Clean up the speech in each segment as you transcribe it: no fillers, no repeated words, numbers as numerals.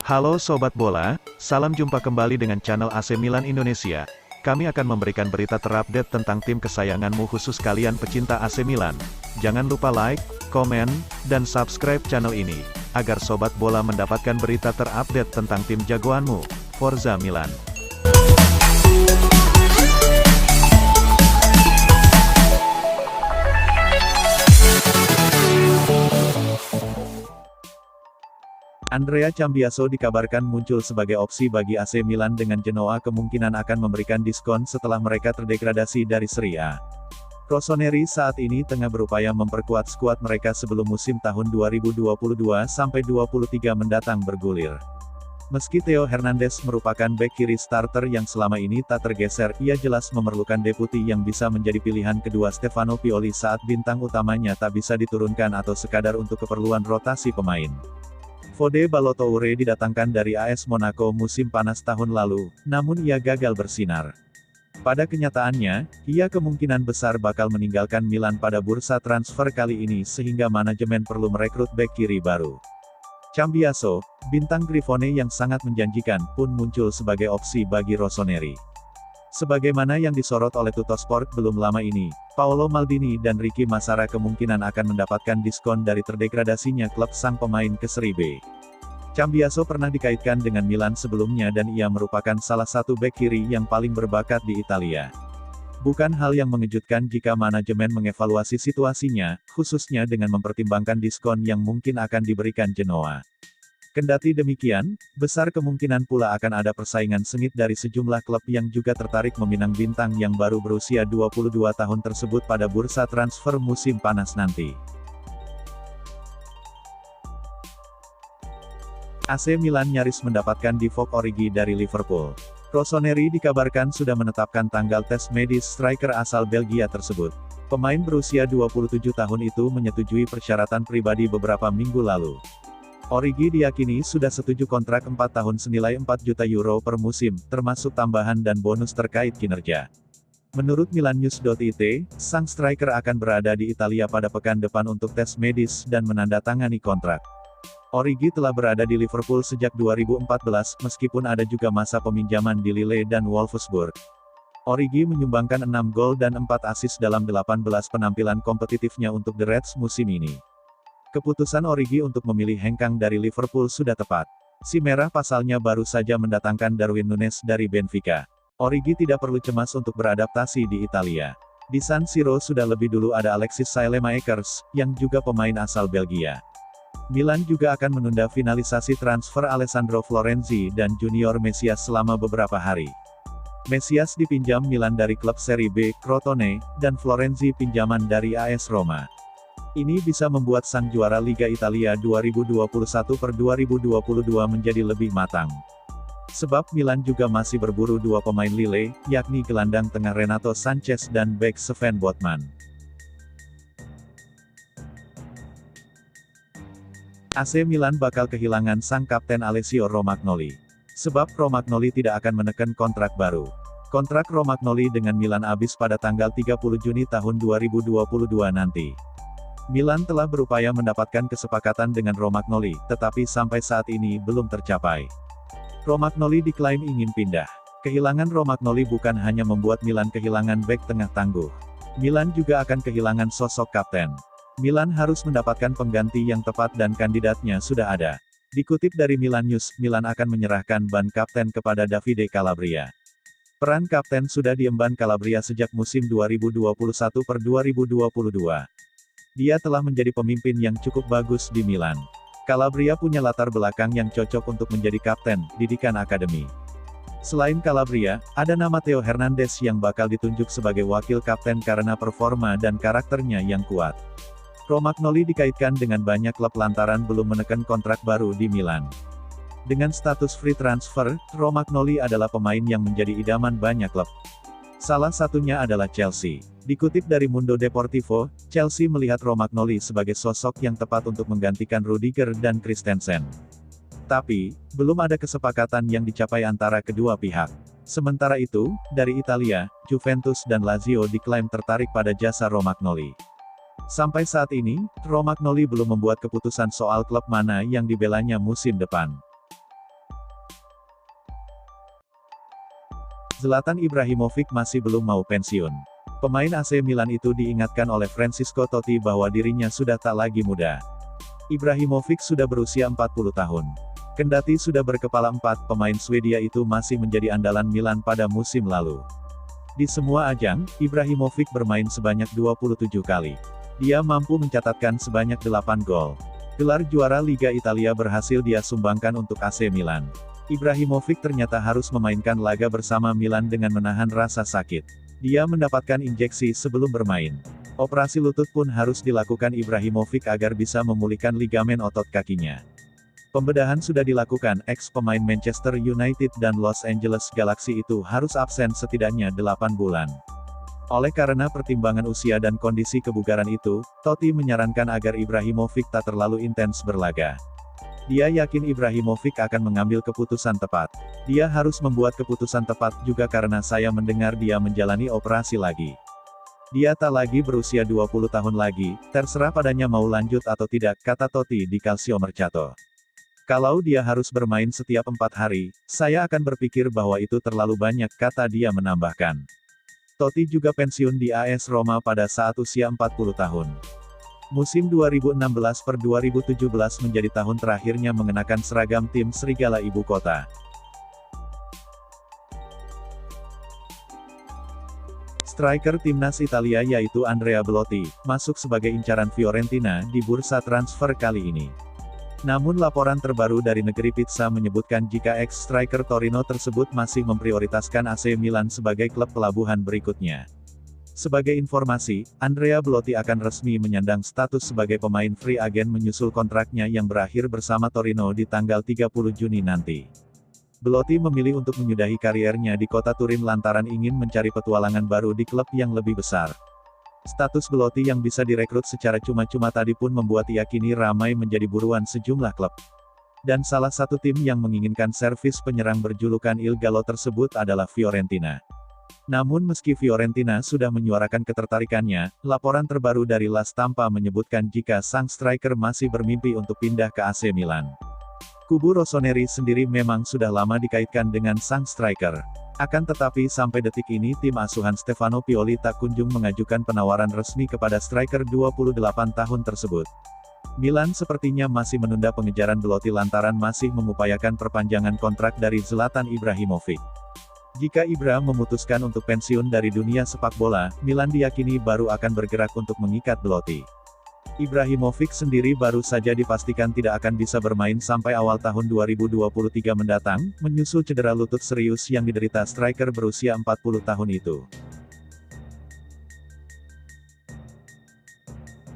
Halo Sobat Bola, salam jumpa kembali dengan channel AC Milan Indonesia. Kami akan memberikan berita terupdate tentang tim kesayanganmu khusus kalian pecinta AC Milan. Jangan lupa like, komen, dan subscribe channel ini, agar Sobat Bola mendapatkan berita terupdate tentang tim jagoanmu, Forza Milan. Andrea Cambiaso dikabarkan muncul sebagai opsi bagi AC Milan dengan Genoa kemungkinan akan memberikan diskon setelah mereka terdegradasi dari Serie A. Rossoneri saat ini tengah berupaya memperkuat skuad mereka sebelum musim tahun 2022-23 mendatang bergulir. Meski Theo Hernandez merupakan bek kiri starter yang selama ini tak tergeser, ia jelas memerlukan deputi yang bisa menjadi pilihan kedua Stefano Pioli saat bintang utamanya tak bisa diturunkan atau sekadar untuk keperluan rotasi pemain. Fode Ballo-Toure didatangkan dari AS Monaco musim panas tahun lalu, namun ia gagal bersinar. Pada kenyataannya, ia kemungkinan besar bakal meninggalkan Milan pada bursa transfer kali ini sehingga manajemen perlu merekrut bek kiri baru. Cambiaso, bintang Grifone yang sangat menjanjikan, pun muncul sebagai opsi bagi Rossoneri. Sebagaimana yang disorot oleh Tuttosport belum lama ini, Paolo Maldini dan Ricky Massara kemungkinan akan mendapatkan diskon dari terdegradasinya klub sang pemain ke Serie B. Cambiaso pernah dikaitkan dengan Milan sebelumnya dan ia merupakan salah satu bek kiri yang paling berbakat di Italia. Bukan hal yang mengejutkan jika manajemen mengevaluasi situasinya, khususnya dengan mempertimbangkan diskon yang mungkin akan diberikan Genoa. Kendati demikian, besar kemungkinan pula akan ada persaingan sengit dari sejumlah klub yang juga tertarik meminang bintang yang baru berusia 22 tahun tersebut pada bursa transfer musim panas nanti. AC Milan nyaris mendapatkan Divock Origi dari Liverpool. Rossoneri dikabarkan sudah menetapkan tanggal tes medis striker asal Belgia tersebut. Pemain berusia 27 tahun itu menyetujui persyaratan pribadi beberapa minggu lalu. Origi diyakini sudah setuju kontrak 4 tahun senilai 4 juta euro per musim, termasuk tambahan dan bonus terkait kinerja. Menurut milannews.it, sang striker akan berada di Italia pada pekan depan untuk tes medis dan menandatangani kontrak. Origi telah berada di Liverpool sejak 2014, meskipun ada juga masa peminjaman di Lille dan Wolfsburg. Origi menyumbangkan 6 gol dan 4 assist dalam 18 penampilan kompetitifnya untuk The Reds musim ini. Keputusan Origi untuk memilih hengkang dari Liverpool sudah tepat. Si Merah pasalnya baru saja mendatangkan Darwin Núñez dari Benfica. Origi tidak perlu cemas untuk beradaptasi di Italia. Di San Siro sudah lebih dulu ada Alexis Saelemaekers, yang juga pemain asal Belgia. Milan juga akan menunda finalisasi transfer Alessandro Florenzi dan Junior Mesias selama beberapa hari. Mesias dipinjam Milan dari klub Serie B, Crotone, dan Florenzi pinjaman dari AS Roma. Ini bisa membuat sang juara Liga Italia 2021-2022 menjadi lebih matang. Sebab Milan juga masih berburu dua pemain Lille, yakni gelandang tengah Renato Sanchez dan bek Sven Botman. AC Milan bakal kehilangan sang kapten Alessio Romagnoli. Sebab Romagnoli tidak akan menekan kontrak baru. Kontrak Romagnoli dengan Milan habis pada tanggal 30 Juni tahun 2022 nanti. Milan telah berupaya mendapatkan kesepakatan dengan Romagnoli, tetapi sampai saat ini belum tercapai. Romagnoli diklaim ingin pindah. Kehilangan Romagnoli bukan hanya membuat Milan kehilangan bek tengah tangguh. Milan juga akan kehilangan sosok kapten. Milan harus mendapatkan pengganti yang tepat dan kandidatnya sudah ada. Dikutip dari Milan News, Milan akan menyerahkan ban kapten kepada Davide Calabria. Peran kapten sudah diemban Calabria sejak musim 2021-2022. Dia telah menjadi pemimpin yang cukup bagus di Milan. Calabria punya latar belakang yang cocok untuk menjadi kapten, didikan akademi. Selain Calabria, ada nama Theo Hernandez yang bakal ditunjuk sebagai wakil kapten karena performa dan karakternya yang kuat. Romagnoli dikaitkan dengan banyak klub lantaran belum menekan kontrak baru di Milan. Dengan status free transfer, Romagnoli adalah pemain yang menjadi idaman banyak klub. Salah satunya adalah Chelsea. Dikutip dari Mundo Deportivo, Chelsea melihat Romagnoli sebagai sosok yang tepat untuk menggantikan Rudiger dan Christensen. Tapi, belum ada kesepakatan yang dicapai antara kedua pihak. Sementara itu, dari Italia, Juventus dan Lazio diklaim tertarik pada jasa Romagnoli. Sampai saat ini, Romagnoli belum membuat keputusan soal klub mana yang dibelanya musim depan. Zlatan Ibrahimovic masih belum mau pensiun. Pemain AC Milan itu diingatkan oleh Francesco Totti bahwa dirinya sudah tak lagi muda. Ibrahimovic sudah berusia 40 tahun. Kendati sudah berkepala 4, pemain Swedia itu masih menjadi andalan Milan pada musim lalu. Di semua ajang, Ibrahimovic bermain sebanyak 27 kali. Dia mampu mencatatkan sebanyak 8 gol. Gelar juara Liga Italia berhasil dia sumbangkan untuk AC Milan. Ibrahimovic ternyata harus memainkan laga bersama Milan dengan menahan rasa sakit. Dia mendapatkan injeksi sebelum bermain. Operasi lutut pun harus dilakukan Ibrahimovic agar bisa memulihkan ligamen otot kakinya. Pembedahan sudah dilakukan, ex-pemain Manchester United dan Los Angeles Galaxy itu harus absen setidaknya 8 bulan. Oleh karena pertimbangan usia dan kondisi kebugaran itu, Totti menyarankan agar Ibrahimovic tak terlalu intens berlaga. Dia yakin Ibrahimovic akan mengambil keputusan tepat. Dia harus membuat keputusan tepat juga karena saya mendengar dia menjalani operasi lagi. Dia tak lagi berusia 20 tahun lagi, terserah padanya mau lanjut atau tidak, kata Totti di Calcio Mercato. Kalau dia harus bermain setiap 4 hari, saya akan berpikir bahwa itu terlalu banyak, kata dia menambahkan. Totti juga pensiun di AS Roma pada saat usia 40 tahun. Musim 2016-2017 menjadi tahun terakhirnya mengenakan seragam tim Serigala Ibu Kota. Striker timnas Italia yaitu Andrea Belotti, masuk sebagai incaran Fiorentina di bursa transfer kali ini. Namun laporan terbaru dari Negeri Pizza menyebutkan jika ex-striker Torino tersebut masih memprioritaskan AC Milan sebagai klub pelabuhan berikutnya. Sebagai informasi, Andrea Belotti akan resmi menyandang status sebagai pemain free agent menyusul kontraknya yang berakhir bersama Torino di tanggal 30 Juni nanti. Belotti memilih untuk menyudahi kariernya di kota Turin lantaran ingin mencari petualangan baru di klub yang lebih besar. Status Belotti yang bisa direkrut secara cuma-cuma tadi pun membuat ia kini ramai menjadi buruan sejumlah klub. Dan salah satu tim yang menginginkan servis penyerang berjulukan Il Gallo tersebut adalah Fiorentina. Namun meski Fiorentina sudah menyuarakan ketertarikannya, laporan terbaru dari La Stampa menyebutkan jika sang striker masih bermimpi untuk pindah ke AC Milan. Kubu Rossoneri sendiri memang sudah lama dikaitkan dengan sang striker. Akan tetapi sampai detik ini tim asuhan Stefano Pioli tak kunjung mengajukan penawaran resmi kepada striker 28 tahun tersebut. Milan sepertinya masih menunda pengejaran Belotti lantaran masih mengupayakan perpanjangan kontrak dari Zlatan Ibrahimovic. Jika Ibra memutuskan untuk pensiun dari dunia sepak bola, Milan diyakini baru akan bergerak untuk mengikat Belotti. Ibrahimovic sendiri baru saja dipastikan tidak akan bisa bermain sampai awal tahun 2023 mendatang, menyusul cedera lutut serius yang diderita striker berusia 40 tahun itu.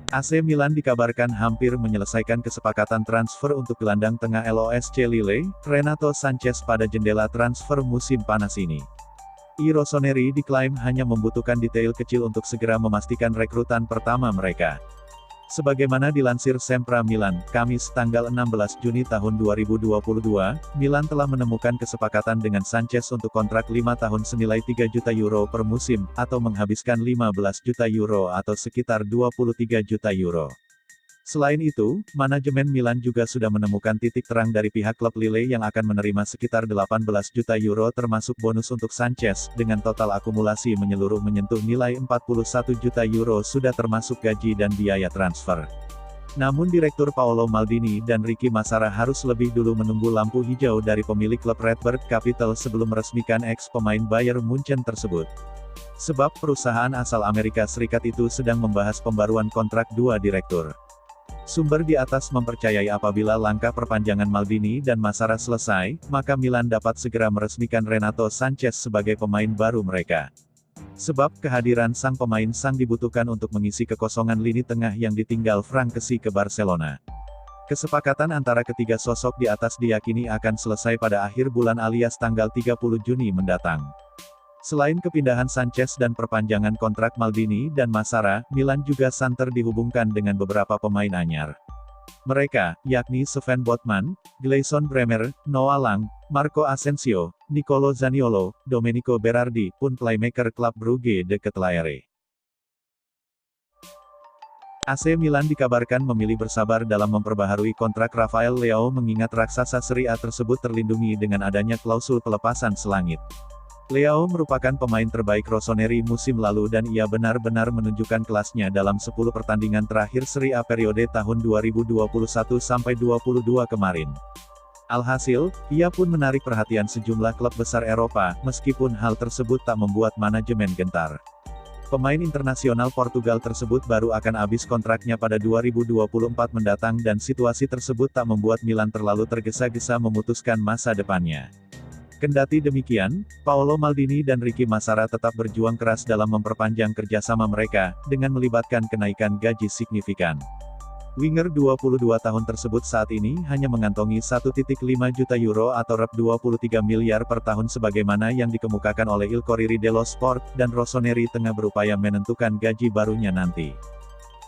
AC Milan dikabarkan hampir menyelesaikan kesepakatan transfer untuk gelandang tengah LOSC Lille, Renato Sanches pada jendela transfer musim panas ini. Rossoneri diklaim hanya membutuhkan detail kecil untuk segera memastikan rekrutan pertama mereka. Sebagaimana dilansir Sempra Milan, Kamis tanggal 16 Juni tahun 2022, Milan telah menemukan kesepakatan dengan Sanches untuk kontrak 5 tahun senilai 3 juta euro per musim, atau menghabiskan 15 juta euro atau sekitar 23 juta euro. Selain itu, manajemen Milan juga sudah menemukan titik terang dari pihak klub Lille yang akan menerima sekitar 18 juta euro termasuk bonus untuk Sanches, dengan total akumulasi menyeluruh menyentuh nilai 41 juta euro sudah termasuk gaji dan biaya transfer. Namun Direktur Paolo Maldini dan Ricky Massara harus lebih dulu menunggu lampu hijau dari pemilik klub Redbird Capital sebelum meresmikan ex-pemain Bayern Munchen tersebut. Sebab perusahaan asal Amerika Serikat itu sedang membahas pembaruan kontrak dua direktur. Sumber di atas mempercayai apabila langkah perpanjangan Maldini dan Massara selesai, maka Milan dapat segera meresmikan Renato Sanches sebagai pemain baru mereka. Sebab kehadiran sang pemain dibutuhkan untuk mengisi kekosongan lini tengah yang ditinggal Frank Kessie ke Barcelona. Kesepakatan antara ketiga sosok di atas diyakini akan selesai pada akhir bulan alias tanggal 30 Juni mendatang. Selain kepindahan Sanches dan perpanjangan kontrak Maldini dan Massara, Milan juga santer dihubungkan dengan beberapa pemain anyar. Mereka, yakni Sven Botman, Gleison Bremer, Noah Lang, Marco Asensio, Nicolo Zaniolo, Domenico Berardi, pun playmaker klub Brugge de Ketelaere. AC Milan dikabarkan memilih bersabar dalam memperbaharui kontrak Rafael Leao mengingat raksasa Serie A tersebut terlindungi dengan adanya klausul pelepasan selangit. Leao merupakan pemain terbaik Rossoneri musim lalu dan ia benar-benar menunjukkan kelasnya dalam 10 pertandingan terakhir Serie A periode tahun 2021-22 kemarin. Alhasil, ia pun menarik perhatian sejumlah klub besar Eropa, meskipun hal tersebut tak membuat manajemen gentar. Pemain internasional Portugal tersebut baru akan habis kontraknya pada 2024 mendatang dan situasi tersebut tak membuat Milan terlalu tergesa-gesa memutuskan masa depannya. Kendati demikian, Paolo Maldini dan Ricky Massara tetap berjuang keras dalam memperpanjang kerjasama mereka, dengan melibatkan kenaikan gaji signifikan. Winger 22 tahun tersebut saat ini hanya mengantongi 1,5 juta euro atau rp 23 miliar per tahun sebagaimana yang dikemukakan oleh Il Corriere dello Sport, dan Rossoneri tengah berupaya menentukan gaji barunya nanti.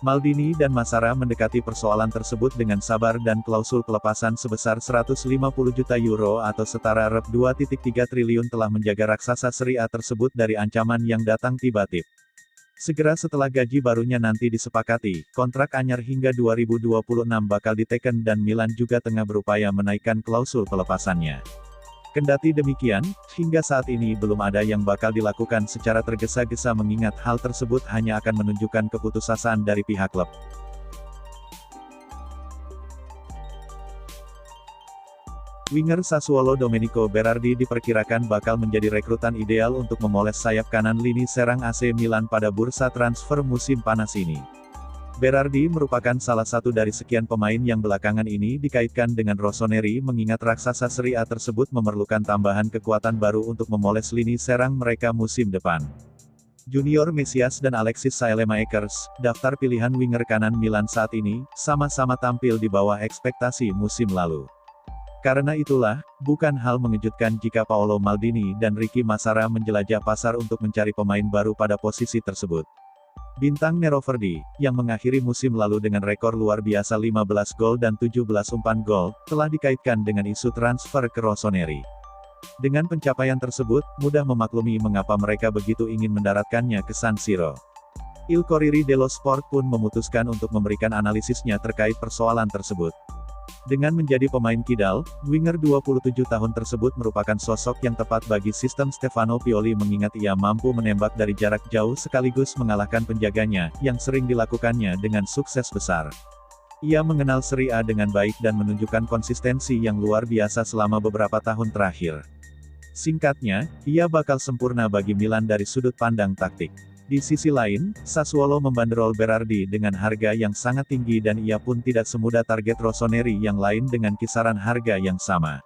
Maldini dan Massara mendekati persoalan tersebut dengan sabar dan klausul pelepasan sebesar 150 juta euro atau setara rp 2,3 triliun telah menjaga raksasa Serie A tersebut dari ancaman yang datang tiba-tiba. Segera setelah gaji barunya nanti disepakati, kontrak anyar hingga 2026 bakal diteken dan Milan juga tengah berupaya menaikkan klausul pelepasannya. Kendati demikian, hingga saat ini belum ada yang bakal dilakukan secara tergesa-gesa mengingat hal tersebut hanya akan menunjukkan keputusasaan dari pihak klub. Winger Sassuolo Domenico Berardi diperkirakan bakal menjadi rekrutan ideal untuk memoles sayap kanan lini serang AC Milan pada bursa transfer musim panas ini. Berardi merupakan salah satu dari sekian pemain yang belakangan ini dikaitkan dengan Rossoneri mengingat raksasa Serie A tersebut memerlukan tambahan kekuatan baru untuk memoles lini serang mereka musim depan. Junior Mesias dan Alexis Saelemaekers, daftar pilihan winger kanan Milan saat ini, sama-sama tampil di bawah ekspektasi musim lalu. Karena itulah, bukan hal mengejutkan jika Paolo Maldini dan Ricky Massara menjelajah pasar untuk mencari pemain baru pada posisi tersebut. Bintang Neroverdi, yang mengakhiri musim lalu dengan rekor luar biasa 15 gol dan 17 umpan gol, telah dikaitkan dengan isu transfer ke Rossoneri. Dengan pencapaian tersebut, mudah memaklumi mengapa mereka begitu ingin mendaratkannya ke San Siro. Il Corriere dello Sport pun memutuskan untuk memberikan analisisnya terkait persoalan tersebut. Dengan menjadi pemain kidal, winger 27 tahun tersebut merupakan sosok yang tepat bagi sistem Stefano Pioli mengingat ia mampu menembak dari jarak jauh sekaligus mengalahkan penjaganya, yang sering dilakukannya dengan sukses besar. Ia mengenal Serie A dengan baik dan menunjukkan konsistensi yang luar biasa selama beberapa tahun terakhir. Singkatnya, ia bakal sempurna bagi Milan dari sudut pandang taktik. Di sisi lain, Sassuolo membanderol Berardi dengan harga yang sangat tinggi dan ia pun tidak semudah target Rossoneri yang lain dengan kisaran harga yang sama.